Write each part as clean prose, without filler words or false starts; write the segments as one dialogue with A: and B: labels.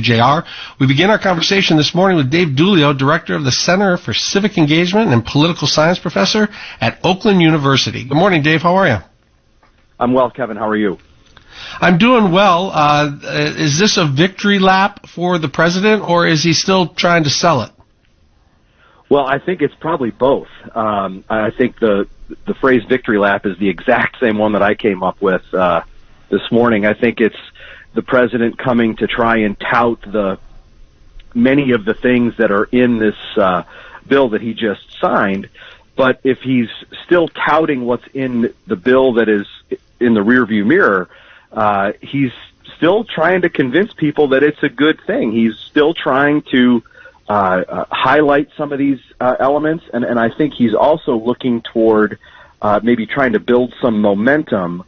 A: WJR. We begin our conversation this morning with Dave Dulio, Director of the Center for Civic Engagement and Political Science Professor at Oakland University. Good morning, Dave. How are you?
B: I'm well, Kevin. How are you?
A: I'm doing well. Is this a victory lap for the president, or is he still trying to sell it?
B: Well, I think it's probably both. I think the phrase victory lap is the exact same one that I came up with this morning. I think it's the president coming to try and tout many of the things that are in this bill that he just signed. But if he's still touting what's in the bill that is in the rearview mirror, he's still trying to convince people that it's a good thing. He's still trying to highlight some of these elements, and I think he's also looking toward maybe trying to build some momentum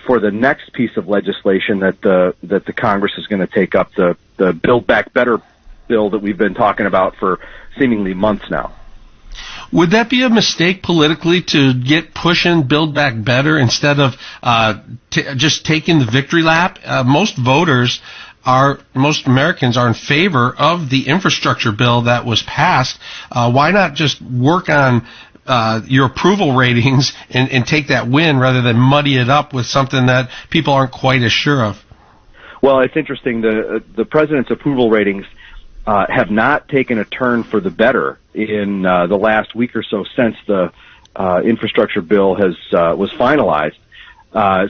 B: for the next piece of legislation that the Congress is going to take up, the Build Back Better bill that we've been talking about for seemingly months now.
A: Would that be a mistake politically to get pushing Build Back Better instead of just taking the victory lap? Most Americans are in favor of the infrastructure bill that was passed. Why not just work on your approval ratings and take that win rather than muddy it up with something that people aren't quite as sure of?
B: Well, it's interesting. The president's approval ratings have not taken a turn for the better in the last week or so since the infrastructure bill was finalized.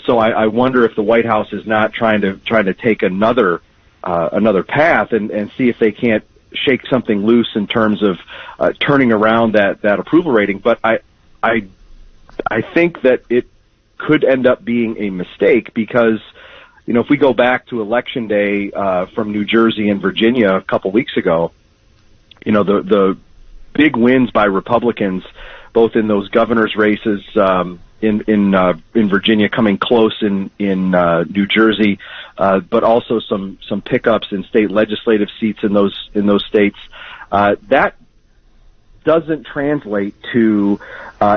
B: So I wonder if the White House is not trying to take another path and see if they can't shake something loose in terms of turning around that approval rating. But I think that it could end up being a mistake because, you know, if we go back to Election Day from New Jersey and Virginia a couple weeks ago, you know, the big wins by Republicans, both in those governor's races in Virginia, coming close in New Jersey, but also some pickups in state legislative seats in those states. That doesn't translate to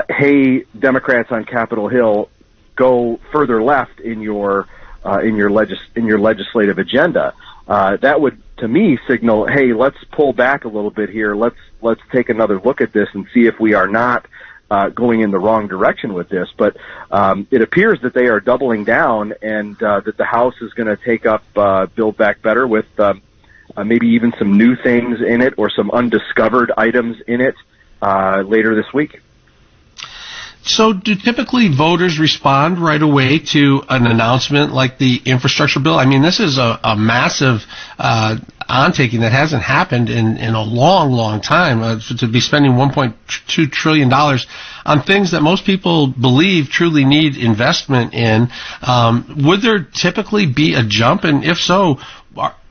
B: hey, Democrats on Capitol Hill, go further left in your legislative agenda. That would, to me, signal, hey, let's pull back a little bit here. Let's take another look at this and see if we are not going in the wrong direction with this. But it appears that they are doubling down, and that the House is going to take up Build Back Better with maybe even some new things in it or some undiscovered items in it later this week.
A: So do typically voters respond right away to an announcement like the infrastructure bill? I mean, this is a massive ontaking that hasn't happened in a long, long time. To be spending $1.2 trillion on things that most people believe truly need investment in. Would there typically be a jump? And if so,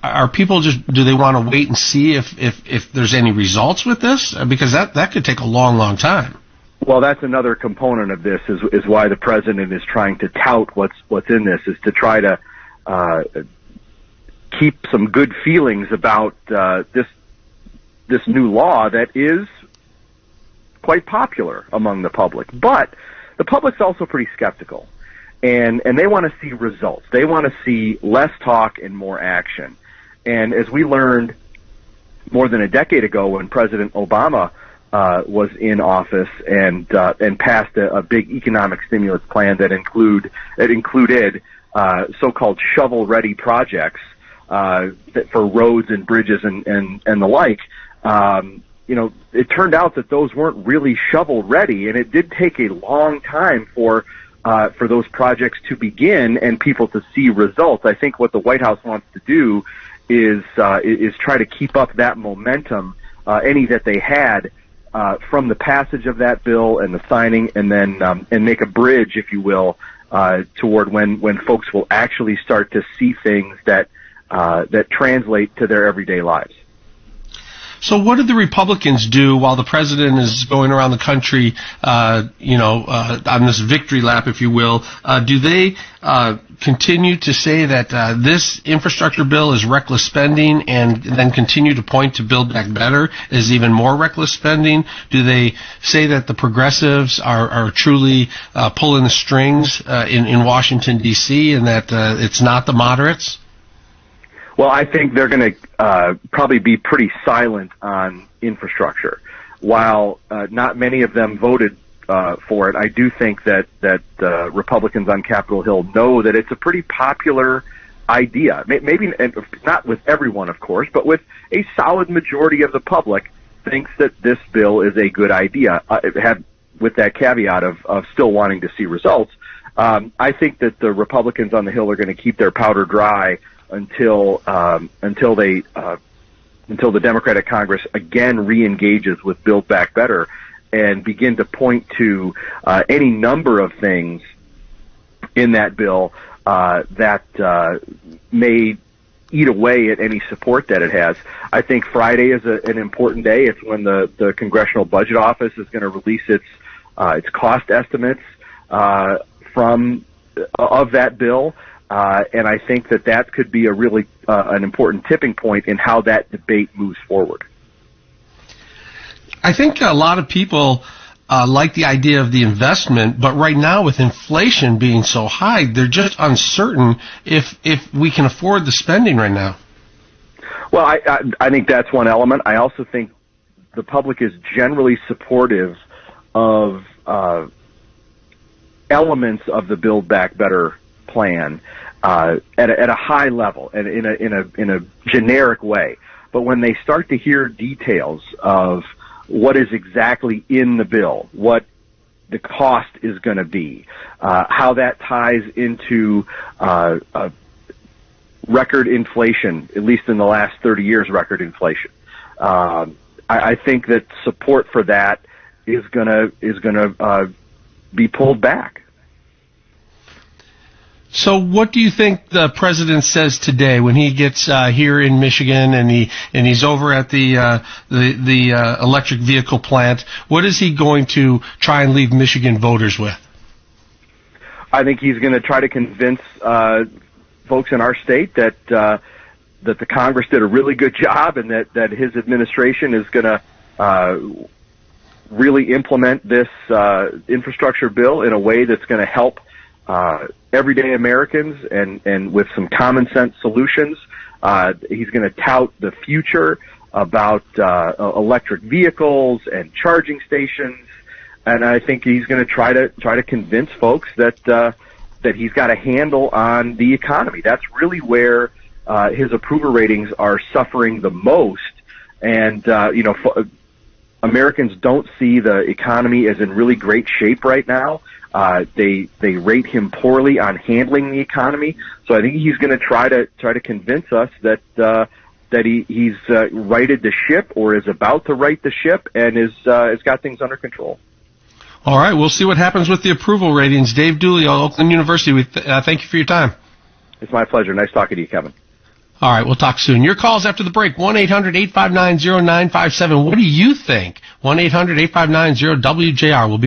A: are people do they want to wait and see if there's any results with this? Because that could take a long, long time.
B: Well, that's another component of this is why the president is trying to tout what's in this, is to try to keep some good feelings about this new law that is quite popular among the public. But the public's also pretty skeptical, and they want to see results. They want to see less talk and more action. And as we learned more than a decade ago when President Obama was in office and passed a big economic stimulus plan that included so-called shovel-ready projects for roads and bridges and the like. You know, it turned out that those weren't really shovel-ready, and it did take a long time for those projects to begin and people to see results. I think what the White House wants to do is try to keep up that momentum, any that they had from the passage of that bill and the signing, and then and make a bridge, if you will, toward when folks will actually start to see things that translate to their everyday lives.
A: So what did the Republicans do while the president is going around the country, on this victory lap, if you will? Do they continue to say that this infrastructure bill is reckless spending and then continue to point to Build Back Better as even more reckless spending? Do they say that the progressives are truly pulling the strings in Washington, D.C., and that it's not the moderates?
B: Well, I think they're going to probably be pretty silent on infrastructure. While not many of them voted for it, I do think that Republicans on Capitol Hill know that it's a pretty popular idea. Maybe not with everyone, of course, but with a solid majority of the public thinks that this bill is a good idea. With that caveat of still wanting to see results, I think that the Republicans on the Hill are going to keep their powder dry until the Democratic Congress again re-engages with Build Back Better and begin to point to any number of things in that bill that may eat away at any support that it has. I think Friday is an important day. It's when the Congressional Budget Office is going to release its cost estimates of that bill. And I think that could be a really an important tipping point in how that debate moves forward.
A: I think a lot of people like the idea of the investment, but right now with inflation being so high, they're just uncertain if we can afford the spending right now.
B: Well, I think that's one element. I also think the public is generally supportive of elements of the Build Back Better plan at a high level and in a generic way. But when they start to hear details of what is exactly in the bill, what the cost is going to be, how that ties into record inflation, at least in the last 30 years, record inflation. I think that support for that is going to be pulled back.
A: So what do you think the president says today when he gets here in Michigan and he's over at the electric vehicle plant? What is he going to try and leave Michigan voters with?
B: I think he's going to try to convince folks in our state that the Congress did a really good job and that his administration is going to really implement this infrastructure bill in a way that's going to help everyday Americans and with some common sense solutions. He's going to tout the future about electric vehicles and charging stations, and I think he's going to try to convince folks that he's got a handle on the economy. That's really where his approval ratings are suffering the most, and Americans don't see the economy as in really great shape right now. They rate him poorly on handling the economy. So I think he's going to try to convince us that he's righted the ship or is about to right the ship and has got things under control.
A: All right, we'll see what happens with the approval ratings. Dave Dooley, Oakland University, thank you for your time.
B: It's my pleasure. Nice talking to you, Kevin.
A: All right, we'll talk soon. Your calls after the break, 1-800-859-0957. What do you think? 1-800-859-0WJR. We'll be